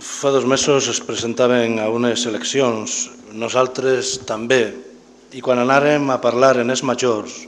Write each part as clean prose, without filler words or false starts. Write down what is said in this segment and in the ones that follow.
fa 2 mesos es presentaven a unes eleccions, nosaltres també, i quan anàrem a parlar en els majors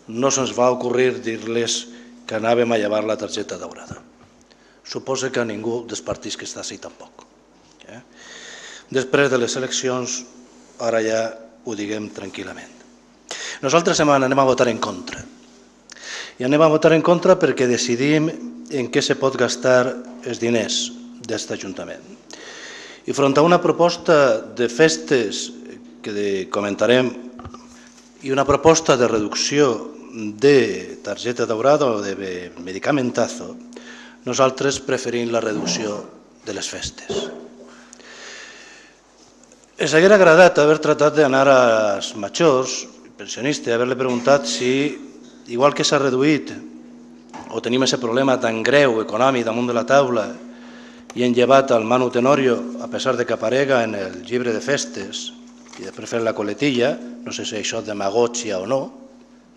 no se'ns va ocorrir dir-les que anàvem a llevar la targeta daurada. Suposo que a ningú dels partits que està així tampoc. Després de les eleccions, ara ja ho diguem tranquil·lament. Nosaltres anem a votar en contra. I anem a votar en contra perquè decidim en què se pot gastar els diners d'aquest Ajuntament. I front a una proposta de festes que comentarem i una proposta de reducció de targeta daurada o de medicamentazo, nosaltres preferim la reducció de les festes. Ens hauria agradat haver tratat d'anar als majors, pensionistes, haver-li preguntat si, igual que s'ha reduït o tenim aquest problema tan greu econòmic damunt de la taula i hem llevat el Manu Tenorio, a pesar de que aparega en el llibre de festes i després fer la coletilla, no sé si això és demagògia o no,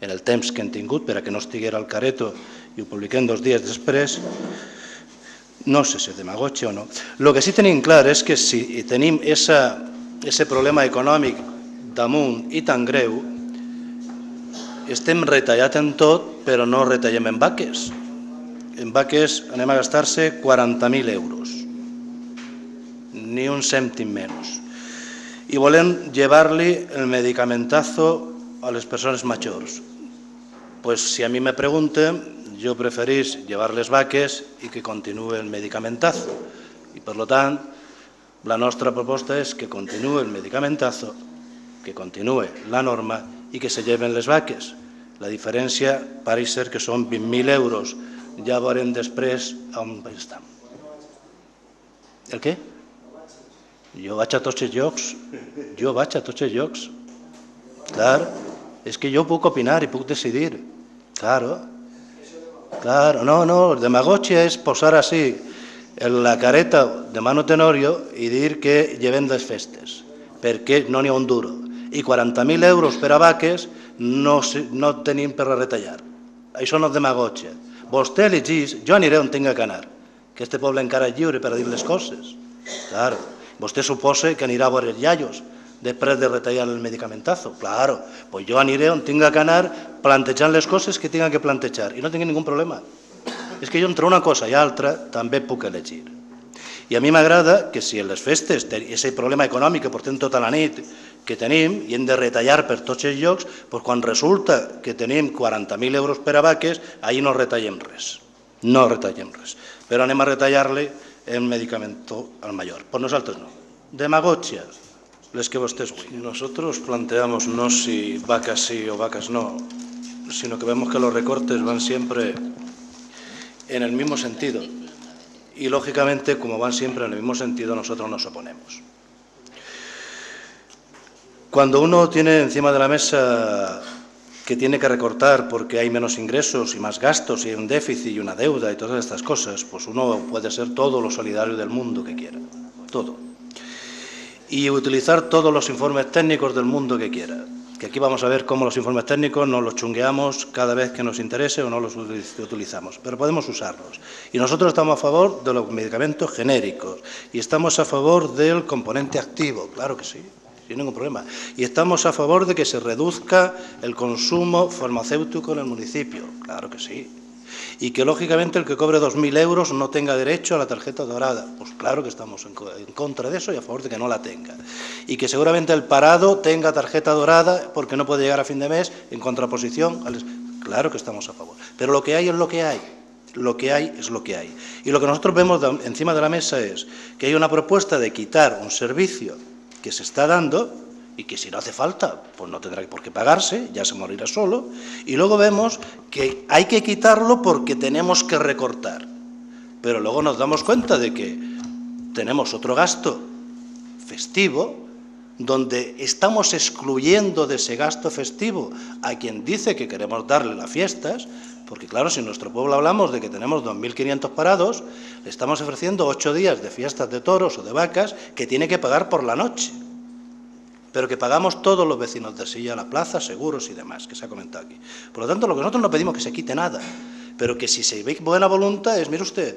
en el temps que hem tingut per a que no estiguera al careto i ho publiquem 2 dies després, no sé si és demagògia o no. El que sí tenim clar és que si tenim aquest problema econòmic damunt i tan greu, estem retallat en tot, però no retallem en vaques. En vaques anem a gastar-se 40.000 euros, ni un cèntim menys. I volem llevar-li el medicamentazo a les persones majors. Pues si a mi me pregunten, jo preferís llevar les vaques i que continuï el medicamentazo. I per tant, la nostra proposta és que continuï el medicamentazo, que continuï la norma i que se lleven les vaques. La diferència pareix ser que són 20.000 euros. Ja veurem després on estem. El què? Jo vaig a tots els llocs. Jo vaig a tots els llocs. Clar, és que jo puc opinar i puc decidir. Claro. No, demagògia és posar així la careta de Manu Tenorio i dir que llevem les festes, perquè no n'hi ha un duro. I 40.000 euros per a vaques no tenim per a retallar. Això no és demagògia. Vostè elegís, jo aniré on tinga que anar, que este poble encara és lliure per a dir les coses. Claro, vostè suposa que anirà a veure els iaios després de retallar el medicamentazo. Claro, pues jo aniré on tinga que anar plantejant les coses que tinga que plantejar i no tinc ningú problema. És que jo entre una cosa i altra també puc elegir. I a mi m'agrada que si en les festes, aquest problema econòmic que portem tota la nit que tenim i hem de retallar per tots els llocs, doncs quan resulta que tenim 40.000 euros per a vaques, ahir no retallem res. No retallem res. Però anem a retallar-li el medicamento al mayor. Pues nosaltres no. Demagògia, les que vostès vulguin. Nosotros planteamos no si vacas sí o vacas no, sino que vemos que los recortes van siempre en el mismo sentido. Y lógicamente, como van siempre en el mismo sentido, nosotros nos oponemos. Cuando uno tiene encima de la mesa que tiene que recortar porque hay menos ingresos y más gastos y hay un déficit y una deuda y todas estas cosas, pues uno puede ser todo lo solidario del mundo que quiera, todo. Y utilizar todos los informes técnicos del mundo que quiera. Que aquí vamos a ver cómo los informes técnicos no los chungueamos cada vez que nos interese o no los utilizamos, pero podemos usarlos. Y nosotros estamos a favor de los medicamentos genéricos y estamos a favor del componente activo, claro que sí, sin ningún problema. Y estamos a favor de que se reduzca el consumo farmacéutico en el municipio, claro que sí. Y que lógicamente el que cobre 2.000 euros no tenga derecho a la tarjeta dorada. Pues claro que estamos en contra de eso y a favor de que no la tenga. Y que seguramente el parado tenga tarjeta dorada porque no puede llegar a fin de mes en contraposición. Claro que estamos a favor. Pero lo que hay es lo que hay. Lo que hay es lo que hay. Y lo que nosotros vemos encima de la mesa es que hay una propuesta de quitar un servicio que se está dando y que si no hace falta, pues no tendrá por qué pagarse, ya se morirá solo, y luego vemos que hay que quitarlo porque tenemos que recortar. Pero luego nos damos cuenta de que tenemos otro gasto festivo donde estamos excluyendo de ese gasto festivo a quien dice que queremos darle las fiestas, porque claro, si en nuestro pueblo hablamos de que tenemos 2.500 parados, le estamos ofreciendo 8 días de fiestas de toros o de vacas que tiene que pagar por la noche. Pero que pagamos todos los vecinos de Silla, la plaza, seguros y demás, que se ha comentado aquí. Por lo tanto, lo que nosotros no pedimos es que se quite nada, pero que si se ve buena voluntad es, mire usted,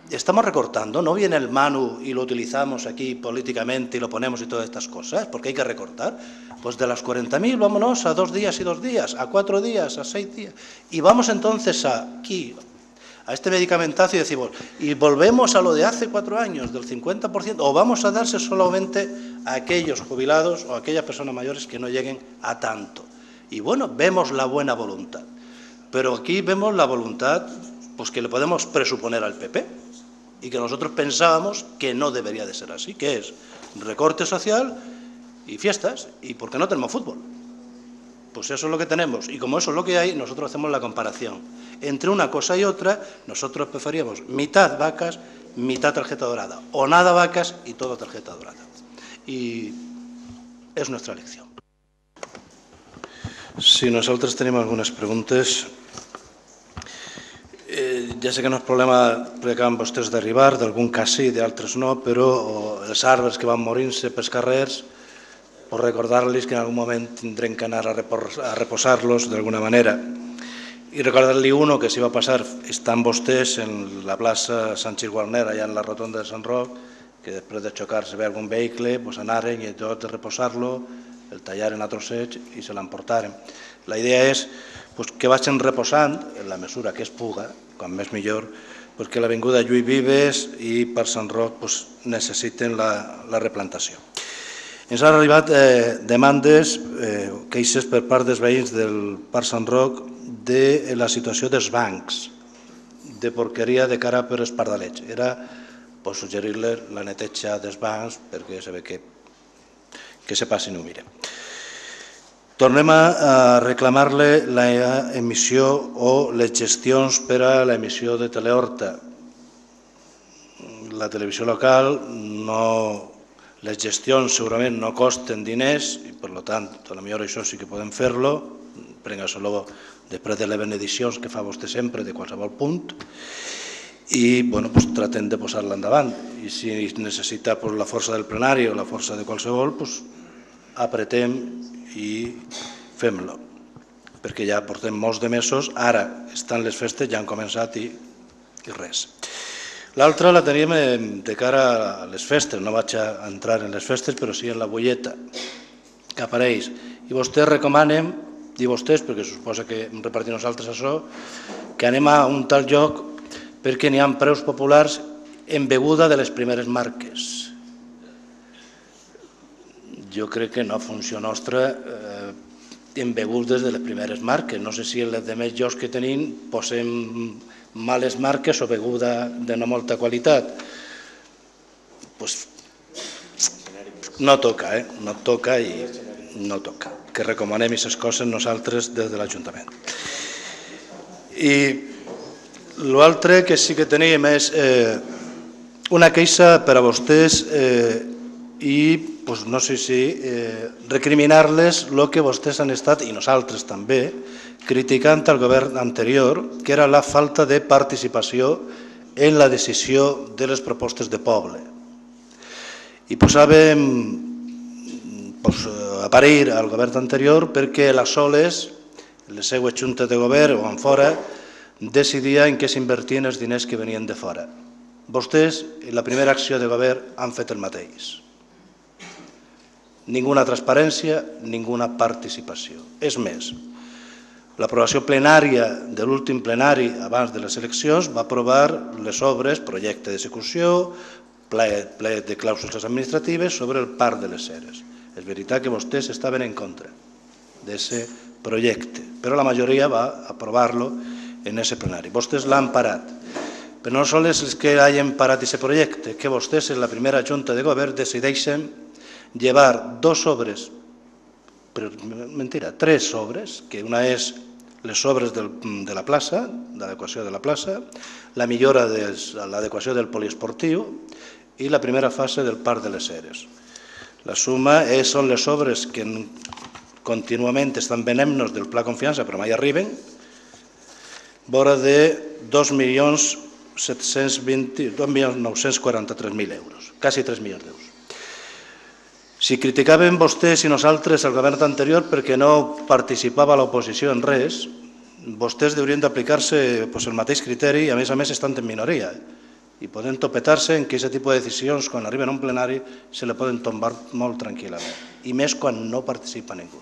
estamos recortando, no viene el Manu y lo utilizamos aquí políticamente y lo ponemos y todas estas cosas, porque hay que recortar. Pues de las 40.000 vámonos a 2 días y 2 días, a 4 días, a 6 días. Y vamos entonces aquí, a este medicamentazo y decimos, y volvemos a lo de hace 4 años, del 50%, o vamos a darse solamente a aquellos jubilados o a aquellas personas mayores que no lleguen a tanto. Y bueno, vemos la buena voluntad, pero aquí vemos la voluntad pues que le podemos presuponer al PP y que nosotros pensábamos que no debería de ser así, que es recorte social y fiestas, y porque no tenemos fútbol. Pues eso es lo que tenemos, y como eso es lo que hay, nosotros hacemos la comparación. Entre una cosa y otra, nosotros preferíamos mitad vacas, mitad tarjeta dorada, o nada vacas y todo tarjeta dorada. Y és nuestra elecció. Si nosaltres tenim algunes preguntes, ja sé que no és problema perquè acaben vostès d'arribar, d'algun cas sí, d'altres no, però els arbres que van morint-se pels carrers, per recordar-los que en algun moment tindrem que anar a reposar-los d'alguna manera. I recordar-li uno que s'hi va passar, estan vostès en la plaça Sánchez Guarner, allà en la rotonda de Sant Roc, que després de xocar-se ve algun vehicle, anaren i tot de reposar-lo, el tallaren a trossets i se l'emportaren. La idea és que vagin reposant, en la mesura que es puga, quan més millor, perquè l'avinguda Lluís Vives i per Sant Roc necessiten la replantació. Ens han arribat demandes, queixes per part dels veïns del Parc Sant Roc de la situació dels bancs, de porqueria de cara per Espardalets. Era suggerir-les la neteja dels bancs perquè se ve que se passin i ho miren. Tornem a reclamar-le l'emissió o les gestions per a l'emissió de Telehorta. La televisió local, les gestions segurament no costen diners i per tant, potser això sí que podem fer-lo, prengues-lo després de les benediccions que fa vostè sempre de qualsevol punt i tratem de posar-la endavant. I si necessita la força del plenari o la força de qualsevol, apretem i fem-lo, perquè ja portem molts de mesos, ara estan les festes, ja han començat i res. L'altra la teníem de cara a les festes, no vaig a entrar en les festes, però sí en la bulleta que apareix. I vostès recomanen, i vostès, perquè suposa que repartim nosaltres això, que anem a un tal lloc perquè n'hi ha preus populars en beguda de les primeres marques. Jo crec que no funció nostra en begudes de les primeres marques. No sé si en les demés llocs que tenim posem males marques o beguda de no molta qualitat. No toca, no toca i no toca. Que recomanem aquestes coses nosaltres des de l'Ajuntament. I l'altre que sí que tenim és una queixa per a vostès i no sé si recriminar-les el que vostès han estat, i nosaltres també, criticant al govern anterior, que era la falta de participació en la decisió de les propostes de poble. I posàvem a parir al govern anterior perquè les soles, les seues juntes de govern o en fora, decidia en què s'invertien els diners que venien de fora. Vostès, en la primera acció de govern, han fet el mateix. Ninguna transparència, ninguna participació. És més, l'aprovació plenària de l'últim plenari abans de les eleccions va aprovar les obres, projecte d'execució, ple de clàusules administratives sobre el Parc de les Ceres. És veritat que vostès estaven en contra d'aquest projecte, però la majoria va aprovar-lo en aquest plenari. Vostès l'han parat. Però no sols és que hagin parat aquest projecte, que vostès en la primera junta de govern decideixen llevar tres obres, que una és les obres de la plaça, l'adequació de la plaça, la millora de l'adequació del poliesportiu i la primera fase del Parc de les Ceres. La suma són les obres que contínuament estan venent-nos del Pla Confiança, però mai arriben, vora de 2.943.000 euros, quasi 3 milions d'euros. Si criticàvem vostès i nosaltres el govern anterior perquè no participava l'oposició en res, vostès haurien d'aplicar-se el mateix criteri i a més estan en minoria. i podem topetar-se en que aquest tipus de decisions, quan arriben a un plenari, se le poden tombar molt tranquil·lament, i més quan no participa ningú.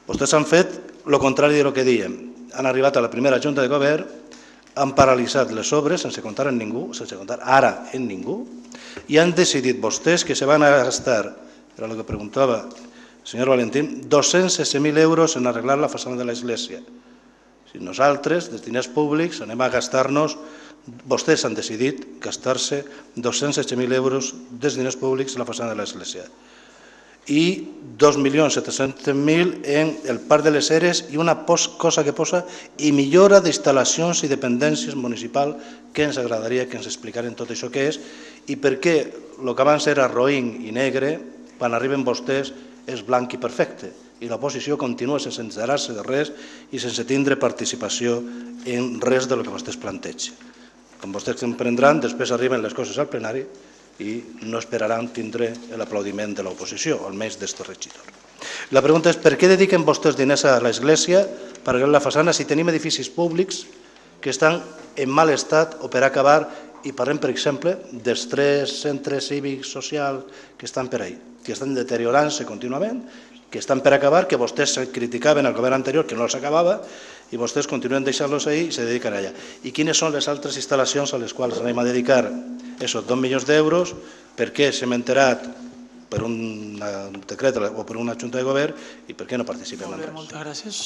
Vostès han fet el contrari del que dèiem. Han arribat a la primera Junta de Govern, han paralitzat les obres sense comptar en ningú, sense comptar ara en ningú, i han decidit vostès que se van a gastar, era el que preguntava el senyor Valentín, 216.000 euros en arreglar la façana de l'església. Si nosaltres, dels diners públics, anem a gastar-nos, vostès han decidit gastar-se 216.000 euros dels diners públics en la façana de l'església i 2.700.000 en el Parc de les Eres i una cosa que posa i millora d'instal·lacions i dependències municipals que ens agradaria que ens explicaren tot això que és i per què el que abans era roïn i negre, quan arriben vostès, és blanc i perfecte i l'oposició continua sense enterar-se de res i sense tindre participació en res del que vostès plantegen. Com vostès comprendran, després arriben les coses al plenari i no esperaran tindre l'aplaudiment de l'oposició, almenys d'este regidor. La pregunta és per què dediquen vostès diners a l'església per arreglar la façana si tenim edificis públics que estan en mal estat o per acabar i parlem, per exemple, dels 3 centres cívics socials que estan per ahí, que estan deteriorant-se contínuament, que estan per acabar, que vostès criticaven al govern anterior que no els acabava i vostès continuen deixant-los ahí i se dediquen allà. I quines són les altres instal·lacions a les quals anem a dedicar aquests 2 milions d'euros? Per què s'hem enterat per un decret o per una junta de govern i per què no participem en res? Moltes gràcies.